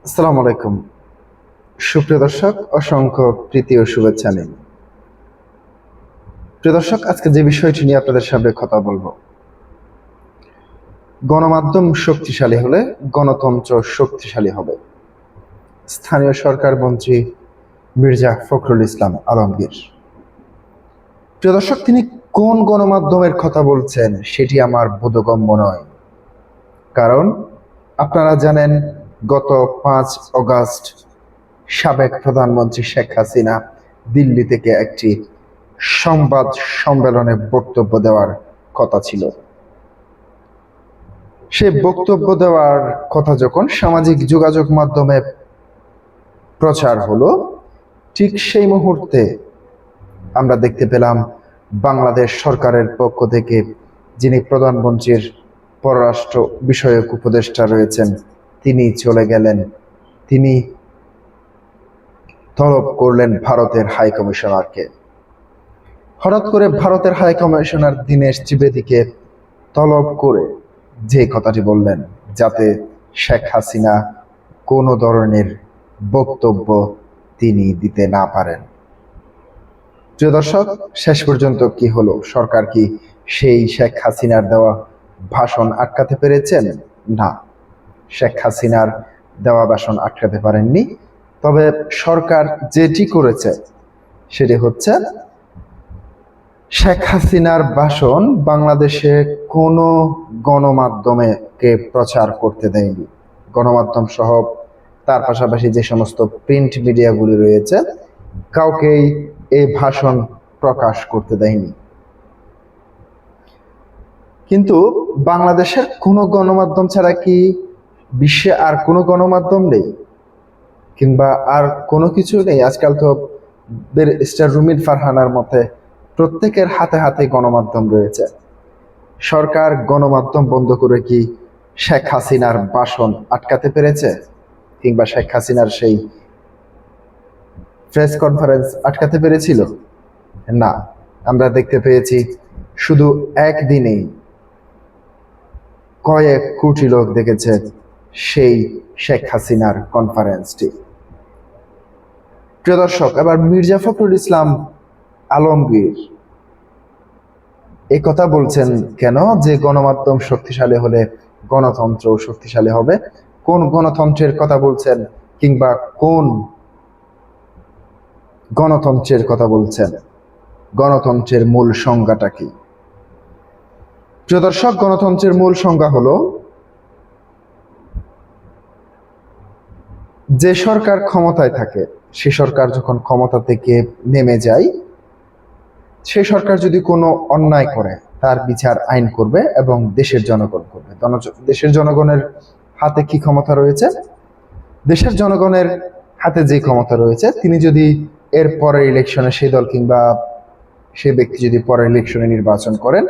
আসসালামু আলাইকুম। সুপ্রিয় দর্শক, অসংখ্য প্রীতি ও শুভেচ্ছা নিন। প্রিয় দর্শক, আজকে যে বিষয়টি নিয়ে আপনাদের সামনে কথা বলবো, গণমাধ্যম শক্তিশালী হলে গণতন্ত্র শক্তিশালী হবে। স্থানীয় সরকার মন্ত্রী মির্জা ফখরুল ইসলাম আলমগীর। প্রিয় দর্শক, তিনি কোন গণমাধ্যমের কথা বলছেন সেটি আমার বোধগম্য নয়, কারণ আপনারা জানেন গত 5 অগাস্ট সাবেক প্রধানমন্ত্রী শেখ হাসিনা দিল্লি থেকে একটি সংবাদ সম্মেলনে বক্তব্য দেওয়ার কথা ছিল। সে বক্তব্য দেওয়ার কথা যখন সামাজিক যোগাযোগ মাধ্যমে প্রচার হলো, ঠিক সেই মুহূর্তে আমরা দেখতে পেলাম বাংলাদেশ সরকারের পক্ষ থেকে যিনি প্রধানমন্ত্রীর পররাষ্ট্র বিষয়ক উপদেষ্টা রয়েছেন, তিনি চলে গেলেন। তিনি তলব করলেন ভারতের হাই কমিশনারকে। হঠাৎ করে ভারতের হাই কমিশনার দীনেশ ত্রিবেদীকে তলব করে যে কথাটি বললেন, যাতে শেখ হাসিনা কোনো ধরনের বক্তব্য তিনি দিতে না পারেন। প্রিয় দর্শক, শেষ পর্যন্ত কি হলো? সরকার কি সেই শেখ হাসিনার দেওয়া ভাষণ আটকাতে পেরেছেন? না, শেখ হাসিনার দেওয়া ভাষণ আটকাতে পারেননি। তবে সরকার যেটি করেছে সেটি হচ্ছে, শেখ হাসিনার ভাষণ বাংলাদেশে কোনো গণমাধ্যমকে প্রচার করতে দেয়নি। গণমাধ্যম সহ তার পাশাপাশি যে সমস্ত প্রিন্ট মিডিয়াগুলি রয়েছে, কাউকেই এই ভাষণ প্রকাশ করতে দেয়নি। কিন্তু বাংলাদেশের কোনো গণমাধ্যম ছাড়া কি বিশ্বে আর কোনো গণমাধ্যম নেই, কিংবা আর কোনো কিছু নেই? আজকাল তো ব্যারিস্টার রুমিন ফারহানার মতে প্রত্যেকের হাতে হাতে গণমাধ্যম রয়েছে। সরকার গণমাধ্যম বন্ধ করে কি শেখ হাসিনার ভাষণ আটকাতে পেরেছে, কিংবা শেখ হাসিনার সেই প্রেস কনফারেন্স আটকাতে পেরেছিল? না, আমরা দেখতে পেয়েছি শুধু একদিনেই কয়েক কোটি লোক দেখেছে সেই শেখ হাসিনার কনফারেন্সটি। প্রিয় দর্শক, এবার মির্জা ফখরুল ইসলাম আলমগীর এই কথা বলছেন কেন যে গণমাধ্যম শক্তিশালী হলে গণতন্ত্র শক্তিশালী হবে? কোন গণতন্ত্রের কথা বলছেন, কিংবা কোন গণতন্ত্রের কথা বলছেন? গণতন্ত্রের মূল সংজ্ঞাটা কি? প্রিয় দর্শক, গণতন্ত্রের মূল সংজ্ঞা হলো, যে সরকার ক্ষমতায় থাকে সে সরকার যখন ক্ষমতা থেকে নেমে যায়, সে সরকার যদি কোনো অন্যায় করে তার বিচার আইন করবে এবং দেশের জনগণ করবে। দেশের জনগণের হাতে কি ক্ষমতা রয়েছে? দেশের জনগণের হাতে যে ক্ষমতা রয়েছে, তিনি যদি এর পরের ইলেকশনে সেই দল কিংবা সে ব্যক্তি যদি পরের ইলেকশনে নির্বাচন করেন,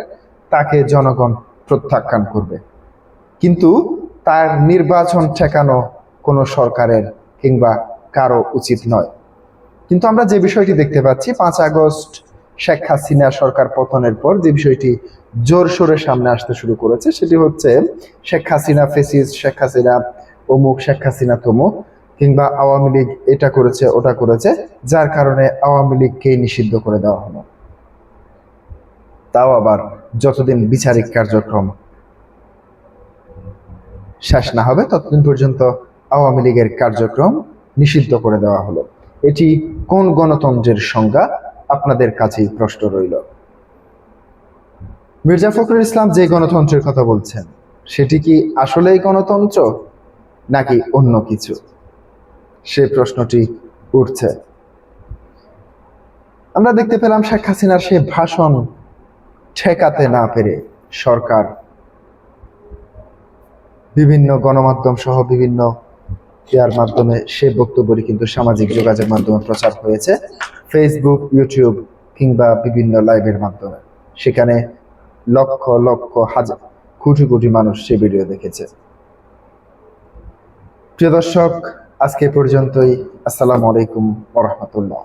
তাকে জনগণ প্রত্যাখ্যান করবে। কিন্তু তার নির্বাচন ঠেকানো কোনো সরকারের কিংবা কারো উচিত নয়। কিন্তু আমরা যে বিষয়টি দেখতে পাচ্ছি, 5 আগস্ট শেখ হাসিনা সরকার পতনের পর যে বিষয়টি জোর সোরে সামনে আসতে শুরু করেছে, সেটি হচ্ছে শেখ হাসিনা ফেসিস্ট, শেখ হাসিনা অমুক, শেখ হাসিনা তমুক, কিংবা আওয়ামী লীগ এটা করেছে ওটা করেছে, যার কারণে আওয়ামী লীগকেই নিষিদ্ধ করে দেওয়া হলো। তাও আবার যতদিন বিচারিক কার্যক্রম শেষ না হবে ততদিন পর্যন্ত আওয়ামী লীগের কার্যক্রম নিষিদ্ধ করে দেওয়া হলো। এটি কোন গণতন্ত্রের সংজ্ঞা? আপনাদের কাছেই প্রশ্ন রইল। মির্জা ফখরুল ইসলাম যে গণতন্ত্রের কথা বলছেন, সেটি কি আসলেই গণতন্ত্র নাকি অন্য কিছু? সে প্রশ্নটি উঠছে। আমরা দেখতে পেলাম শেখ হাসিনার সে ভাষণ ঠেকাতে না পেরে সরকার বিভিন্ন গণমাধ্যম সহ বিভিন্ন ইয়ার মাধ্যমে সে বক্তব্যটি কিন্তু সামাজিক যোগাযোগ মাধ্যমে প্রচার হয়েছে, ফেসবুক, ইউটিউব কিংবা বিভিন্ন লাইভের মাধ্যমে। সেখানে লক্ষ লক্ষ হাজার কোটি কোটি মানুষ সে ভিডিও দেখেছে। প্রিয় দর্শক, আজকে পর্যন্তই। আসসালামু আলাইকুম ওয়া রাহমাতুল্লাহ।